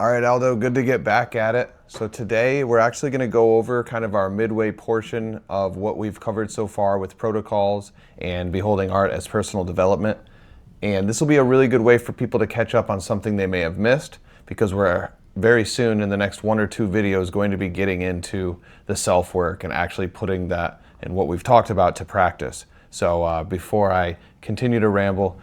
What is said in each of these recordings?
All right, Aldo, good to get back at it. So today we're actually going to go over kind of our midway portion of what we've covered so far with protocols and beholding art as personal development. And this will be a really good way for people to catch up on something they may have missed, because we're very soon in the next 1 or 2 videos going to be getting into the self-work and actually putting that and what we've talked about to practice. So before I continue to ramble,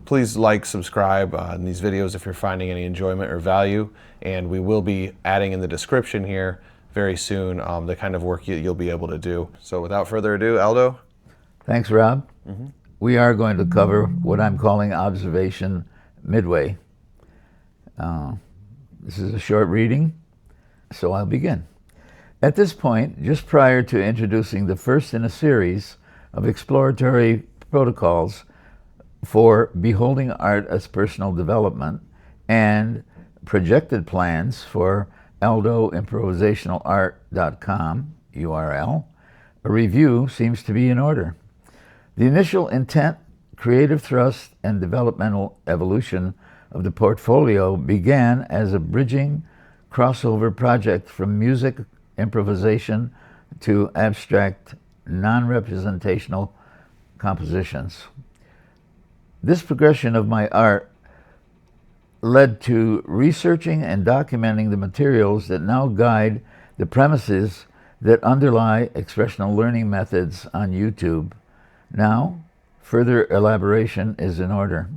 please like, subscribe in these videos if you're finding any enjoyment or value. And we will be adding in the description here very soon the kind of work you'll be able to do. So without further ado, Aldo. Thanks, Rob. We are going to cover what I'm calling observation midway. This is a short reading, so I'll begin. At this point, just prior to introducing the first in a series of exploratory protocols for beholding art as personal development and projected plans for Aldo improvisationalart.com URL, a review seems to be in order. The initial intent, creative thrust, and developmental evolution of the portfolio began as a bridging crossover project from music improvisation to abstract non-representational compositions. This progression of my art led to researching and documenting the materials that now guide the premises that underlie expressional learning methods on YouTube. Now, further elaboration is in order.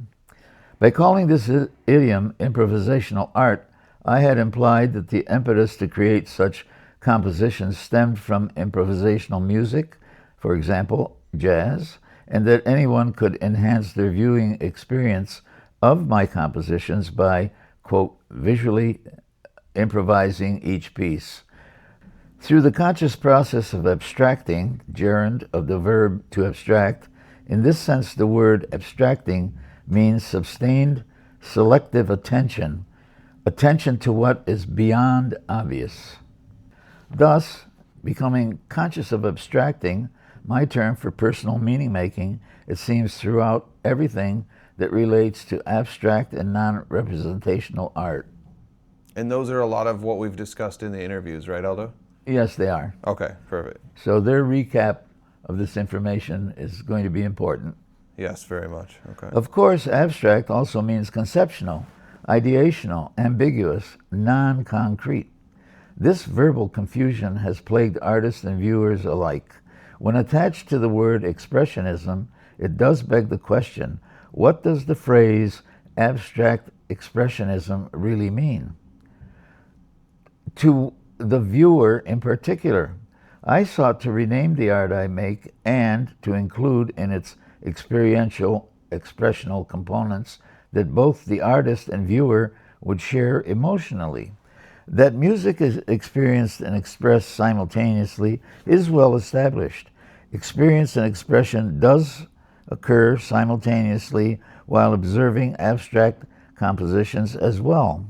By calling this idiom improvisational art, I had implied that the impetus to create such compositions stemmed from improvisational music, for example, jazz, and that anyone could enhance their viewing experience of my compositions by, quote, visually improvising each piece. Through the conscious process of abstracting, gerund of the verb to abstract, in this sense the word abstracting means sustained, selective attention, attention to what is beyond obvious. Thus, becoming conscious of abstracting, my term for personal meaning making, it seems throughout everything that relates to abstract and non-representational art. And those are a lot of what we've discussed in the interviews, right, Aldo? Yes, they are. Okay, perfect. So their recap of this information is going to be important. Yes, very much. Okay. Of course, abstract also means conceptual, ideational, ambiguous, non-concrete. This verbal confusion has plagued artists and viewers alike. When attached to the word expressionism, it does beg the question, what does the phrase abstract expressionism really mean? To the viewer in particular, I sought to rename the art I make and to include in its experiential, expressional components that both the artist and viewer would share emotionally. That music is experienced and expressed simultaneously is well established. Experience and expression does occur simultaneously while observing abstract compositions as well.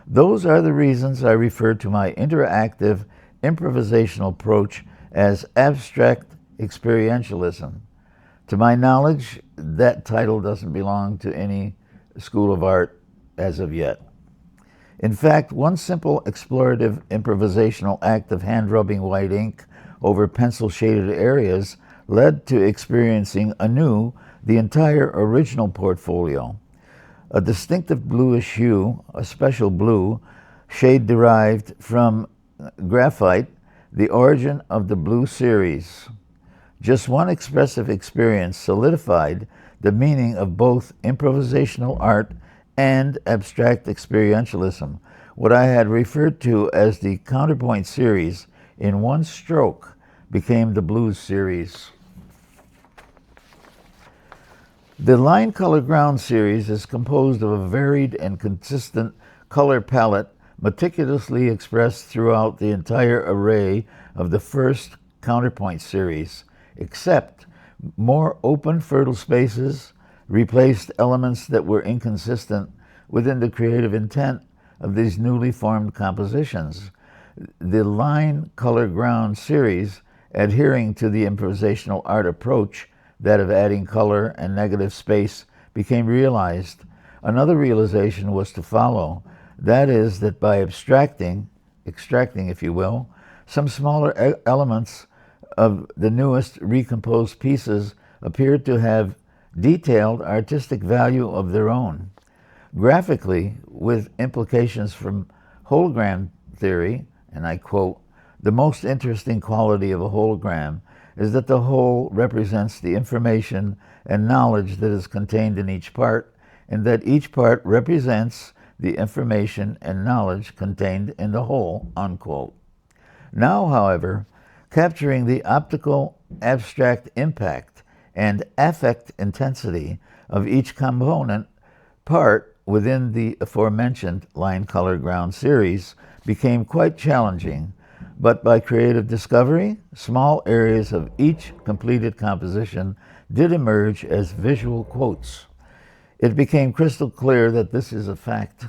Those are the reasons I refer to my interactive improvisational approach as abstract experientialism. To my knowledge, that title doesn't belong to any school of art as of yet. In fact, one simple explorative improvisational act of hand-rubbing white ink over pencil-shaded areas led to experiencing anew the entire original portfolio. A distinctive bluish hue, a special blue, shade derived from graphite, the origin of the blue series. Just one expressive experience solidified the meaning of both improvisational art and abstract experientialism. What I had referred to as the counterpoint series in one stroke became the blues series. The line color ground series is composed of a varied and consistent color palette meticulously expressed throughout the entire array of the first counterpoint series, except more open, fertile spaces replaced elements that were inconsistent within the creative intent of these newly formed compositions. The line color ground series, adhering to the improvisational art approach, that of adding color and negative space, became realized. Another realization was to follow, That is, that by extracting, if you will, some smaller elements of the newest recomposed pieces appeared to have detailed artistic value of their own. Graphically, with implications from hologram theory, and I quote, "The most interesting quality of a hologram is that the whole represents the information and knowledge that is contained in each part, and that each part represents the information and knowledge contained in the whole," unquote. Now, however, capturing the optical abstract impact and affect intensity of each component part within the aforementioned line, color, ground series became quite challenging, but by creative discovery, small areas of each completed composition did emerge as visual quotes. It became crystal clear that this is a fact.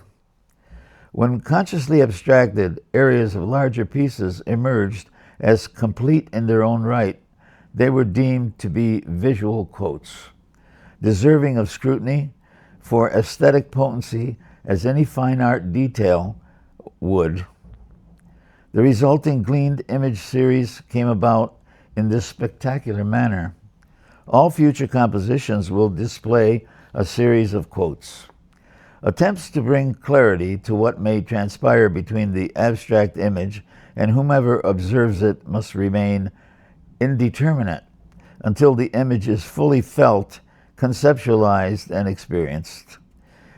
When consciously abstracted, areas of larger pieces emerged as complete in their own right. They were deemed to be visual quotes, deserving of scrutiny for aesthetic potency as any fine art detail would. The resulting gleaned image series came about in this spectacular manner. All future compositions will display a series of quotes. Attempts to bring clarity to what may transpire between the abstract image and whomever observes it must remain indeterminate until the image is fully felt, conceptualized, and experienced.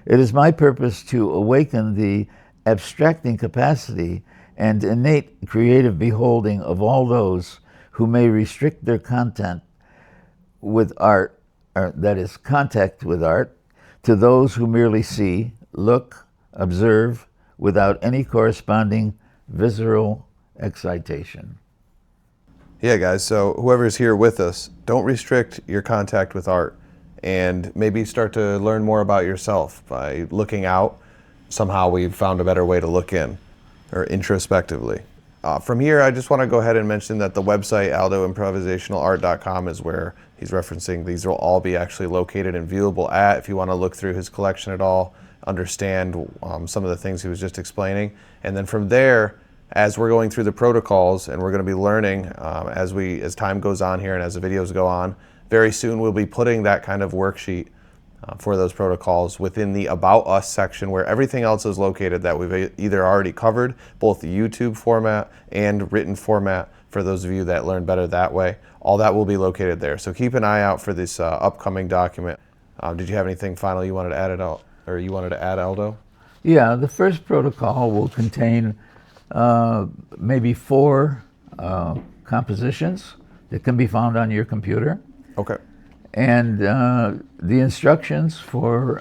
It is my purpose to awaken the abstracting capacity and innate creative beholding of all those who may restrict their content with art, or that is, contact with art, to those who merely see, look, observe, without any corresponding visceral excitation. Yeah, guys, so whoever's here with us, don't restrict your contact with art, and maybe start to learn more about yourself by looking out. Somehow we've found a better way to look in, or introspectively. From here, I just want to go ahead and mention that the website, aldoimprovisationalart.com, is where he's referencing. These will all be actually located and viewable at, if you want to look through his collection at all, understand some of the things he was just explaining. And then from there, as we're going through the protocols, and we're going to be learning as time goes on here and as the videos go on, very soon we'll be putting that kind of worksheet for those protocols within the About Us section, where everything else is located that we've either already covered, both the YouTube format and written format, for those of you that learn better that way. All that will be located there. So keep an eye out for this upcoming document. Did you have anything final you wanted to add, Aldo? Yeah, the first protocol will contain maybe 4 compositions that can be found on your computer. Okay. And the instructions for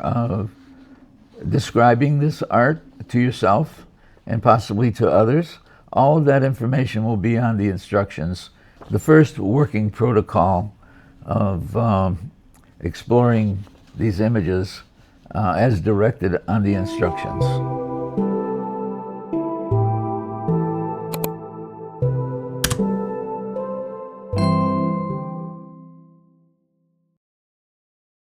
describing this art to yourself and possibly to others, all of that information will be on the instructions. The first working protocol of exploring these images as directed on the instructions.